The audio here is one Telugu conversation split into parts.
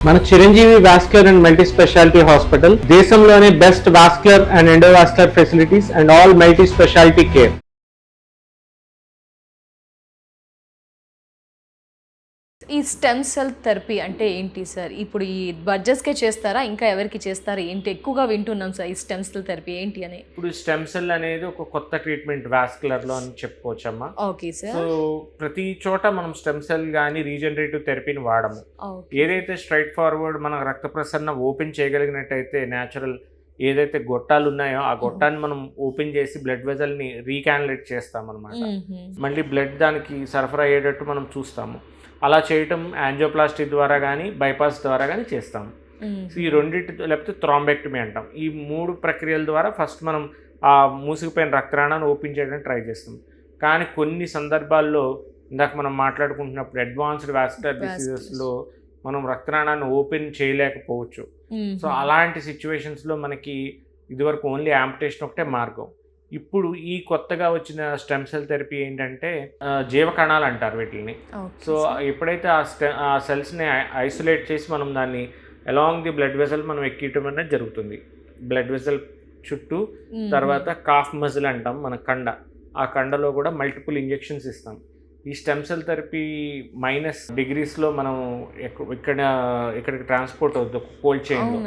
మన Chiranjeevi vascular and multi speciality hospital దేశంలోనే best vascular and endovascular facilities and all multi speciality care. ఈ స్టెమ్ సెల్ థెరపీ అంటే ఏంటి సార్? ఇప్పుడు ఈ బడ్జెట్స్కే చేస్తారా, ఇంకా ఎవరికి చేస్తారా ఏంటి? ఎక్కువగా వింటున్నాం సార్ ఈ స్టెమ్ సెల్ థెరపీ ఏంటి అని. ఇప్పుడు స్టెమ్ సెల్ అనేది ఒక కొత్త ట్రీట్మెంట్ వాస్కులర్ లో అని చెప్పుకోవచ్చమ్మా. Okay sir. సో ప్రతి చోట మనం స్టెమ్ సెల్ కానీ రీజనరేటివ్ థెరపీని వాడము. ఏదైతే స్ట్రైట్ ఫార్వర్డ్ మన రక్త ప్రసరణ ఓపెన్ చేయగలిగినట్టయితే న్యాచురల్ ఏదైతే గొట్టాలు ఉన్నాయో ఆ గొట్టాన్ని మనం ఓపెన్ చేసి బ్లడ్ వెజల్ ని రీకాన్యులేట్ చేస్తాం అనమాట. మళ్ళీ బ్లడ్ దానికి సరఫరా అయ్యేటట్టు మనం చూస్తాము. అలా చేయటం యాంజియోప్లాస్టీ ద్వారా కానీ బైపాస్ ద్వారా కానీ చేస్తాము. ఈ రెండింటి లేకపోతే థ్రాంబెక్టమీ అంటాం. ఈ మూడు ప్రక్రియల ద్వారా ఫస్ట్ మనం ఆ మూసుకుపోయిన రక్తనాళాన్ని ఓపెన్ చేయడానికి ట్రై చేస్తాం. కానీ కొన్ని సందర్భాల్లో ఇందాక మనం మాట్లాడుకుంటున్నప్పుడు అడ్వాన్స్డ్ వాస్కులర్ డిసీజెస్లో మనం రక్తనాళాన్ని ఓపెన్ చేయలేకపోవచ్చు. సో అలాంటి సిచ్యువేషన్స్లో మనకి ఇదివరకు ఓన్లీ యాంపుటేషన్ ఒకటే మార్గం. ఇప్పుడు ఈ కొత్తగా వచ్చిన స్టెమ్ సెల్ థెరపీ ఏంటంటే జీవకణాలు అంటారు వీటిని. సో ఎప్పుడైతే ఆ సెల్స్ని ఐసోలేట్ చేసి మనం దాన్ని అలాంగ్ ది బ్లడ్ వెజల్ మనం ఎక్కియటం అనేది జరుగుతుంది. బ్లడ్ వెజల్ చుట్టూ తర్వాత కాఫ్ మజిల్ అంటాం మన కండ, ఆ కండలో కూడా మల్టిపుల్ ఇంజెక్షన్స్ ఇస్తాం. ఈ స్టెమ్ సెల్ థెరపీ -డిగ్రీస్లో మనం ఇక్కడికి ట్రాన్స్పోర్ట్ అవుతుంది కోల్డ్ చైన్లో.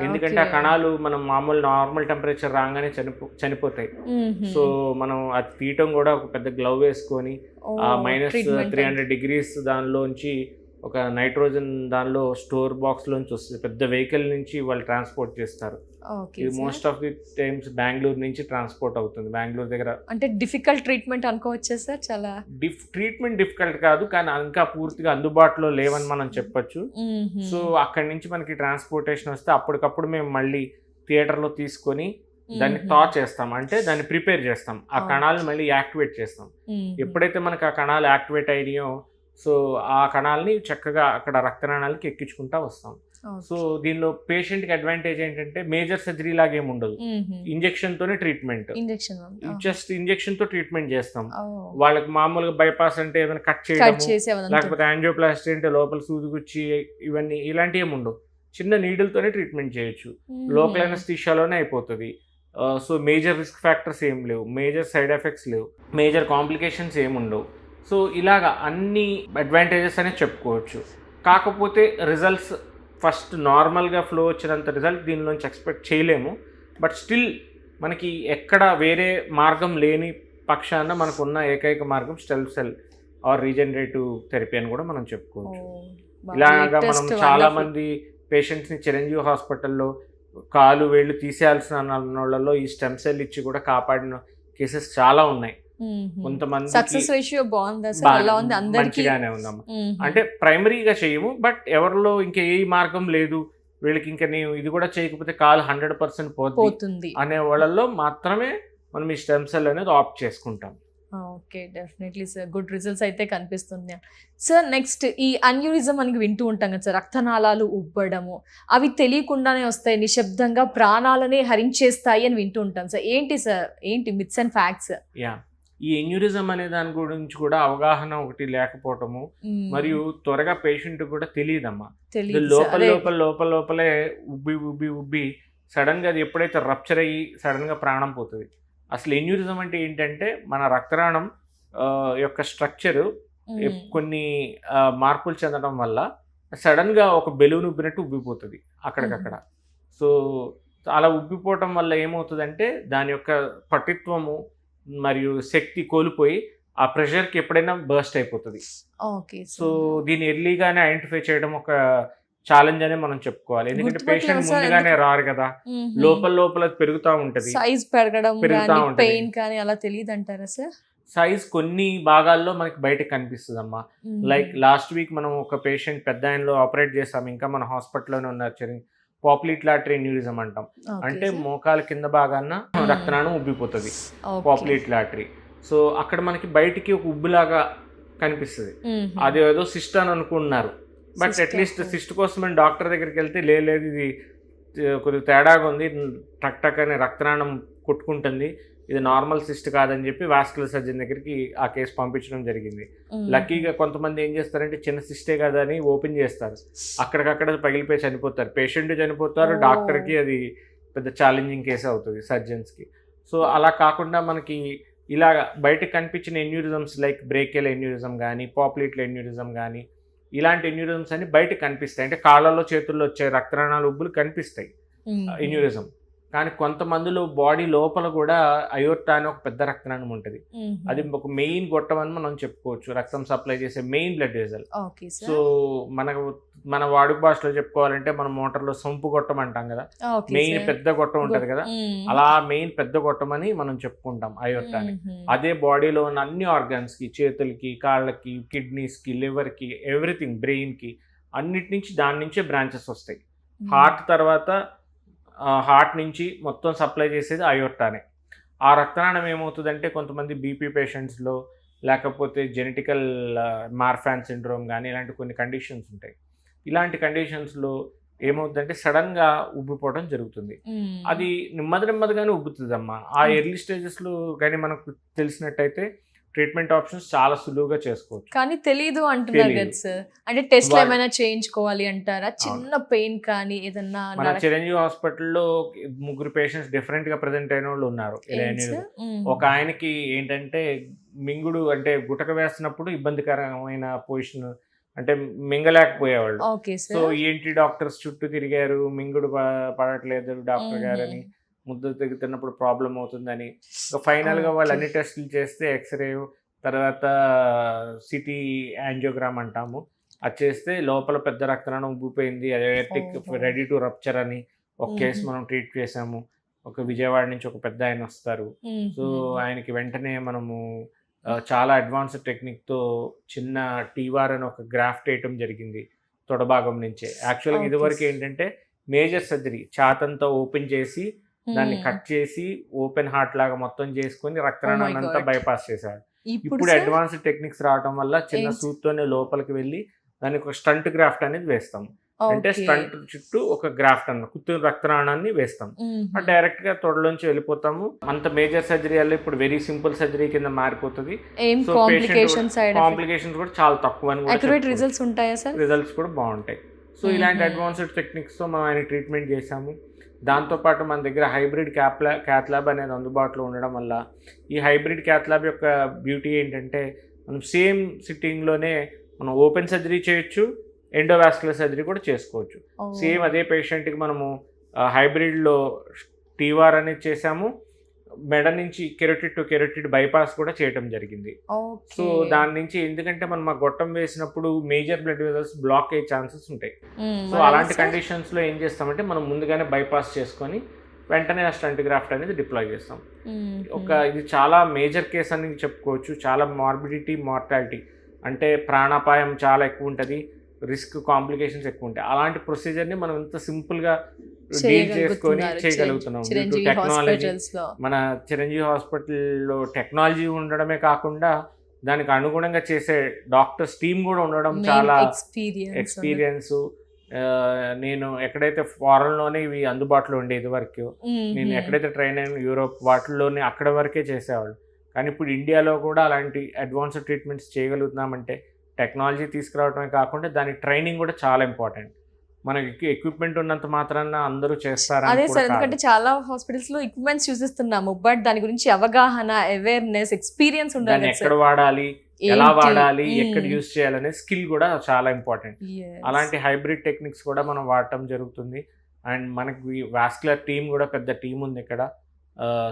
ఎందుకంటే ఆ కణాలు మనం మామూలు నార్మల్ టెంపరేచర్ రాగానే చనిపోతాయి. సో మనం అది తీయటం కూడా ఒక పెద్ద గ్లవ్ వేసుకొని ఆ -300 డిగ్రీస్ దానిలోంచి ఒక నైట్రోజన్ దానిలో స్టోర్ బాక్స్లోంచి వస్తుంది. పెద్ద వెహికల్ నుంచి వాళ్ళు ట్రాన్స్పోర్ట్ చేస్తారు. ఇది most of the times Bengaluru నుంచి ట్రాన్స్పోర్ట్ అవుతుంది. బెంగళూరు దగ్గర అంటే డిఫికల్ట్ ట్రీట్మెంట్ అనుకోవచ్చా సార్? చాలా ట్రీట్మెంట్ డిఫికల్ట్ కాదు, కానీ ఇంకా పూర్తిగా అందుబాటులో లేవని మనం చెప్పొచ్చు. సో అక్కడి నుంచి మనకి ట్రాన్స్పోర్టేషన్ వస్తే అప్పటికప్పుడు మేము మళ్ళీ థియేటర్లో తీసుకొని దాన్ని థా చేస్తాం, అంటే దాన్ని ప్రిపేర్ చేస్తాం. ఆ కణాలను మళ్ళీ యాక్టివేట్ చేస్తాం. ఎప్పుడైతే మనకు ఆ కణాలు యాక్టివేట్ అయినాయో సో ఆ కణాలని చక్కగా అక్కడ రక్తనాళాలకి ఎక్కించుకుంటా వస్తాం. సో దీనిలో పేషెంట్కి అడ్వాంటేజ్ ఏంటంటే మేజర్ సర్జరీ లాగా ఏమి ఉండదు. ఇంజెక్షన్ తోనే ట్రీట్మెంట్, జస్ట్ ఇంజెక్షన్ తో ట్రీట్మెంట్ చేస్తాం. వాళ్ళకి మామూలుగా బైపాస్ అంటే ఏదైనా కట్ చేయడం, లేకపోతే యాంజియోప్లాస్టీ అంటే లోపల సూది గుచ్చి ఇవన్నీ ఇలాంటివి ఏమి ఉండవు. చిన్న నీడిల్తోనే ట్రీట్మెంట్ చేయొచ్చు. లోకల్ అనస్థీషియాలోనే అయిపోతుంది. సో మేజర్ రిస్క్ ఫ్యాక్టర్స్ ఏం లేవు, మేజర్ సైడ్ ఎఫెక్ట్స్ లేవు, మేజర్ కాంప్లికేషన్స్ ఏమి ఉండవు. సో ఇలాగా అన్ని అడ్వాంటేజెస్ అనే చెప్పుకోవచ్చు. కాకపోతే రిజల్ట్స్ ఫస్ట్ నార్మల్గా ఫ్లో వచ్చినంత రిజల్ట్ దీనిలోంచి ఎక్స్పెక్ట్ చేయలేము. బట్ స్టిల్ మనకి ఎక్కడ వేరే మార్గం లేని పక్షాన మనకున్న ఏకైక మార్గం stem cell or regenerative therapy అని కూడా మనం చెప్పుకోవచ్చు. ఇలాగా మనం చాలా మంది పేషెంట్స్ని చిరంజీవి హాస్పిటల్లో కాలు వేళ్ళు తీసేయాల్సిన వాళ్ళలో ఈ స్టెమ్ సెల్ ఇచ్చి కూడా కాపాడిన కేసెస్ చాలా ఉన్నాయి. కొంతమంది సక్సెస్ రేషియో మంచిగానే ఉందమ్మా. అంటే ప్రైమరీగా చేయము, బట్ ఎవరిలో ఇంకా ఏ మార్గం లేదు వీళ్ళకి ఇంకా నేను ఇది కూడా చేయకపోతే కాలు 100% పోతుంది అనే వాళ్ళల్లో మాత్రమే మనం ఈ స్టెమ్ సెల్ అనేది ఆప్ట్ చేసుకుంటాం. Okay, definitely sir, good results అయితే కనిపిస్తుంది సార్. నెక్స్ట్ ఈ అన్యూరిజం మనకి వింటూ ఉంటాం కదా సార్, రక్తనాళాలు ఉబ్బడము, అవి తెలియకుండానే వస్తాయి, నిశ్శబ్దంగా ప్రాణాలనే హరించేస్తాయి అని వింటూ ఉంటాం సార్. ఏంటి సార్, ఏంటి మిత్స్ అండ్ ఫ్యాక్ట్స్? ఈ ఎన్యూరిజం అనే దాని గురించి కూడా అవగాహన ఒకటి లేకపోవటము, మరియు త్వరగా పేషెంట్ కూడా తెలియదమ్మా. లోపలే ఉబ్బి సడన్ గా అది ఎప్పుడైతే రప్చర్ అయ్యి సడన్ గా ప్రాణం పోతుంది. అసలు ఎన్యూరిజం అంటే ఏంటంటే మన రక్తనాళం యొక్క స్ట్రక్చర్ కొన్ని మార్పులు చెందడం వల్ల సడన్ గా ఒక బెలూన్ ఉబ్బినట్టు ఉబ్బిపోతుంది అక్కడికక్కడ. సో అలా ఉబ్బిపోవటం వల్ల ఏమవుతుందంటే దాని యొక్క పటిత్వము మరియు శక్తి కోల్పోయి ఆ ప్రెషర్కి ఎప్పుడైనా బర్స్ట్ అయిపోతుంది. సో దీన్ని ఎర్లీగానే ఐడెంటిఫై చేయడం ఒక ఛాలెంజ్ అనే మనం చెప్పుకోవాలి. ఎందుకంటే పేషెంట్ ముందుగానే రారు కదా, లోపల పెరుగుతూ ఉంటది, సైజ్ పెరగడం పెయిన్ కానీ అలా తెలియదు అంటారా సార్? సైజ్ కొన్ని భాగాల్లో మనకి బయటకు కనిపిస్తుంది అమ్మా. లైక్ లాస్ట్ వీక్ మనం ఒక పేషెంట్ పెద్ద ఆయనలో ఆపరేట్ చేస్తాం, ఇంకా మన హాస్పిటల్లోనే ఉన్నారు. పాప్యులేటరీ ఎన్యూరిజం అంటాం, అంటే మోకాల కింద భాగాన రక్తనాళం ఉబ్బిపోతుంది, పాప్యులేటరీ. సో అక్కడ మనకి బయటికి ఒక ఉబ్బులాగా కనిపిస్తుంది. అది ఏదో సిస్ట్ అని అనుకుంటున్నారు, బట్ అట్లీస్ట్ సిస్ట్ కోసం డాక్టర్ దగ్గరికి వెళ్తే లేదు ఇది కొద్దిగా తేడాగా ఉంది, టక్ టక్ అనే రక్తనాళం కొట్టుకుంటుంది, ఇది నార్మల్ సిస్ట్ కాదని చెప్పి వాస్కులర్ సర్జన్ దగ్గరికి ఆ కేసు పంపించడం జరిగింది. లక్కీగా కొంతమంది ఏం చేస్తారంటే చిన్న సిస్టే కదా అని ఓపెన్ చేస్తారు, అక్కడికక్కడ పగిలిపోయి చనిపోతారు, పేషెంట్ చనిపోతారు, డాక్టర్కి అది పెద్ద ఛాలెంజింగ్ కేసు అవుతుంది సర్జన్స్కి. సో అలా కాకుండా మనకి ఇలా బయటకు కనిపించిన ఎన్యూరిజమ్స్ లైక్ బ్రేకియల్ ఎన్యూరిజం కానీ పాప్యులేటెడ్ ఎన్యూరిజం కానీ ఇలాంటి ఎన్యూరిజమ్స్ అన్ని బయటకు కనిపిస్తాయి. అంటే కాళ్ళలో చేతుల్లో వచ్చే రక్తనాళాలు ఉబ్బులు కనిపిస్తాయి ఎన్యూరిజం. కానీ కొంతమందిలో బాడీ లోపల కూడా అయోర్టా అని ఒక పెద్ద రక్తనాళం ఉంటుంది, అది ఒక మెయిన్ గొట్టం అని మనం చెప్పుకోవచ్చు, రక్తం సప్లై చేసే మెయిన్ బ్లడ్ వెజల్. సో మన వాడుక భాషలో చెప్పుకోవాలంటే మనం మోటార్లో సొంపు గొట్టం అంటాం కదా, మెయిన్ పెద్ద గొట్టం ఉంటది కదా, అలా మెయిన్ పెద్ద గొట్టం అని మనం చెప్పుకుంటాం అయోర్టాని. అదే బాడీలో ఉన్న అన్ని ఆర్గాన్స్ కి, చేతులకి, కాళ్ళకి, కిడ్నీస్ కి, లివర్ కి, ఎవ్రీథింగ్, బ్రెయిన్ కి, అన్నిటి నుంచి దాని నుంచే బ్రాంచెస్ వస్తాయి. హార్ట్ తర్వాత హార్ట్ నుంచి మొత్తం సప్లై చేసేది అయోర్టానే. ఆ రక్తనాళం ఏమవుతుందంటే కొంతమంది బీపీ పేషెంట్స్లో లేకపోతే జెనెటికల్ మార్ఫాన్ సిండ్రోమ్ కానీ ఇలాంటి కొన్ని కండిషన్స్ ఉంటాయి. ఇలాంటి కండిషన్స్లో ఏమవుతుందంటే సడన్గా ఉబ్బిపోవడం జరుగుతుంది. అది నెమ్మదిగానే ఉబ్బుతుందమ్మా. ఆ ఎర్లీ స్టేజెస్లో కానీ మనకు తెలిసినట్టయితే ట్రీట్మెంట్ ఆప్షన్స్ చాలా సులువుగా చేసుకోవచ్చు. కానీ తెలీదు అంటున్నారు కదా సార్, అంటే టెస్ట్ ఏమైనా చేయించుకోవాలి అంటారా? చిన్న పెయిన్ కానీ ఏదన్నా? మన చిరంజీవి హాస్పిటల్లో 3 పేషెంట్స్ డిఫరెంట్ గా ప్రెజెంట్ అయిన వాళ్ళు ఉన్నారు. ఒక ఆయనకి ఏంటంటే మింగుడు అంటే గుటక వేస్తున్నప్పుడు ఇబ్బందికరమైన పొజిషన్, అంటే మింగలేకపోయేవాళ్ళు. సో ఏంటి డాక్టర్స్ చుట్టూ తిరిగారు, మింగుడు పడట్లేదు డాక్టర్ గారని, ముద్ద తిన్నప్పుడు ప్రాబ్లం అవుతుందని. ఫైనల్గా వాళ్ళు అన్ని టెస్టులు చేస్తే ఎక్స్రే, తర్వాత సిటీ యాంజియోగ్రామ్ అంటాము, అది చేస్తే లోపల పెద్ద రక్తనాళం ఉబ్బిపోయింది, అయోర్టిక్ రెడీ టు రప్చర్ అని ఒక కేసు మనం ట్రీట్ చేసాము. ఒక విజయవాడ నుంచి ఒక పెద్ద ఆయన వస్తారు. సో ఆయనకి వెంటనే మనము చాలా అడ్వాన్స్డ్ టెక్నిక్తో చిన్న టీవార్ అని ఒక గ్రాఫ్ట్ వేయటం జరిగింది తొడభాగం నుంచే. యాక్చువల్గా ఇదివరకు ఏంటంటే మేజర్ సర్జరీ, ఛాతంతా ఓపెన్ చేసి దాన్ని కట్ చేసి ఓపెన్ హార్ట్ లాగా మొత్తం చేసుకుని రక్తనాళాన్ని అంతా బైపాస్ చేశాడు. ఇప్పుడు అడ్వాన్స్డ్ టెక్నిక్స్ రావడం వల్ల చిన్న సూత్తోనే లోపలికి వెళ్ళి దానికి ఒక స్టంట్ గ్రాఫ్ట్ అనేది వేస్తాం. అంటే స్టంట్ చుట్టూ ఒక గ్రాఫ్ట్ అన్న కుత్తు రక్తనాళాన్ని వేస్తాం, డైరెక్ట్ గా తొడలోంచి వెళ్ళిపోతాము. అంత మేజర్ సర్జరీ వల్ల ఇప్పుడు వెరీ సింపుల్ సర్జరీ కింద మారిపోతుంది. సో కాంప్లికేషన్స్ కూడా చాలా తక్కువ, రిజల్ట్స్ కూడా బాగుంటాయి. సో ఇలాంటి అడ్వాన్స్డ్ టెక్నిక్స్ తో మనం ఆయన ట్రీట్మెంట్ చేసాము. దాంతోపాటు మన దగ్గర హైబ్రిడ్ క్యాత్ ల్యాబ్ అనేది అందుబాటులో ఉండడం వల్ల ఈ హైబ్రిడ్ క్యాత్ ల్యాబ్ యొక్క బ్యూటీ ఏంటంటే మనం సేమ్ సిట్టింగ్లోనే మనం ఓపెన్ సర్జరీ చేయొచ్చు, ఎండోవాస్కులర్ సర్జరీ కూడా చేసుకోవచ్చు. సేమ్ అదే పేషెంట్కి మనము హైబ్రిడ్లో టీవార్ అనేది చేసాము, మెడ నుంచి కెరోటిడ్ టు కెరోటిడ్ బైపాస్ కూడా చేయడం జరిగింది. సో దాని నుంచి ఎందుకంటే మనం ఆ గొట్టం వేసినప్పుడు మేజర్ బ్లడ్ వెజల్స్ బ్లాక్ అయ్యే ఛాన్సెస్ ఉంటాయి. సో అలాంటి కండిషన్స్ లో ఏం చేస్తామంటే మనం ముందుగానే బైపాస్ చేసుకొని వెంటనే ఆ స్టంట్ గ్రాఫ్ట్ అనేది డిప్లాయ్ చేస్తాం. ఇది చాలా మేజర్ కేస్ అని చెప్పుకోవచ్చు. చాలా మార్బిడిటీ, మార్టాలిటీ అంటే ప్రాణాపాయం చాలా ఎక్కువ ఉంటుంది, రిస్క్, కాంప్లికేషన్స్ ఎక్కువ ఉంటాయి. అలాంటి ప్రొసీజర్ని మనం ఇంత సింపుల్గా డీల్ చేసుకొని చేయగలుగుతున్నాం. టెక్నాలజీ, మన చిరంజీవి హాస్పిటల్లో టెక్నాలజీ ఉండడమే కాకుండా దానికి అనుగుణంగా చేసే డాక్టర్స్ టీమ్ కూడా ఉండడం, చాలా ఎక్స్పీరియన్స్. నేను ఎక్కడైతే ఫారెన్లోనే ఇవి అందుబాటులో ఉండేది వరకు, నేను ఎక్కడైతే ట్రైన్ అయిన యూరోప్ వాటిల్లోనే అక్కడ వరకే చేసేవాళ్ళు. కానీ ఇప్పుడు ఇండియాలో కూడా అలాంటి అడ్వాన్స్డ్ ట్రీట్మెంట్స్ చేయగలుగుతున్నామంటే టెక్నాలజీ తీసుకురావడమే కాకుండా దాని ట్రైనింగ్ కూడా చాలా ఇంపార్టెంట్. మనకి ఎక్విప్మెంట్ ఉన్నంత మాత్రాన అందరూ చేస్తారు. అదే సార్, ఎందుకంటే చాలా హాస్పిటల్స్ లో ఎక్విప్మెంట్స్ చూసిస్తున్నాము, బట్ దాని గురించి అవగాహన, అవేర్నెస్, ఎక్స్పీరియన్స్ ఉండాలి. ఎక్కడ వాడాలి, ఎలా వాడాలి, ఎక్కడ యూజ్ చేయాలనే స్కిల్ కూడా చాలా ఇంపార్టెంట్. అలాంటి హైబ్రిడ్ టెక్నిక్స్ కూడా మనం వాడటం జరుగుతుంది. అండ్ మనకి వాస్కులర్ టీమ్ కూడా పెద్ద టీం ఉంది ఇక్కడ.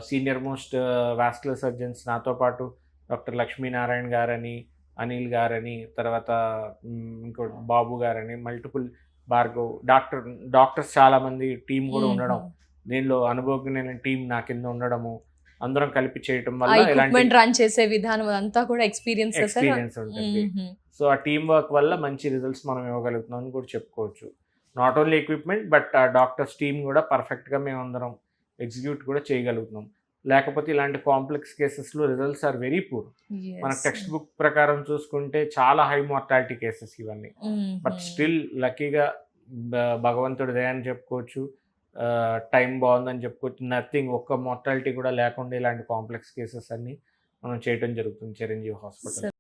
సీనియర్ మోస్ట్ వాస్కులర్ సర్జన్స్ నాతో పాటు డాక్టర్ లక్ష్మీనారాయణ గారని, అనిల్ గారని, తర్వాత ఇంకో బాబు గారని, మల్టిపుల్ భార్గవ్ డాక్టర్స్ చాలా మంది టీం కూడా ఉండడం, దీనిలో అనుభవజ్ఞమైన టీం నా కింద ఉండడము, అందరం కలిపి చేయటం వల్ల రన్ చేసే విధానం అంతా కూడా ఎక్స్పీరియన్స్ ఉంటుంది. సో ఆ టీం వర్క్ వల్ల మంచి రిజల్ట్స్ మనం ఇవ్వగలుగుతున్నాం అని కూడా చెప్పుకోవచ్చు. నాట్ ఓన్లీ ఎక్విప్మెంట్ బట్ ఆ డాక్టర్స్ టీం కూడా పర్ఫెక్ట్గా మేము అందరం ఎగ్జిక్యూట్ కూడా చేయగలుగుతున్నాం. లేకపోతే ఇలాంటి కాంప్లెక్స్ కేసెస్లో రిజల్ట్స్ ఆర్ వెరీ పూర్. మన టెక్స్ట్ బుక్ ప్రకారం చూసుకుంటే చాలా హై మార్టాలిటీ కేసెస్ ఇవన్నీ. బట్ స్టిల్ లక్కీగా భగవంతుడి దయ అని చెప్పుకోవచ్చు, టైం బాగుందని చెప్పుకోవచ్చు. నథింగ్, ఒక్క మార్టాలిటీ కూడా లేకుండా ఇలాంటి కాంప్లెక్స్ కేసెస్ అన్ని మనం చేయడం జరుగుతుంది చిరంజీవి హాస్పిటల్.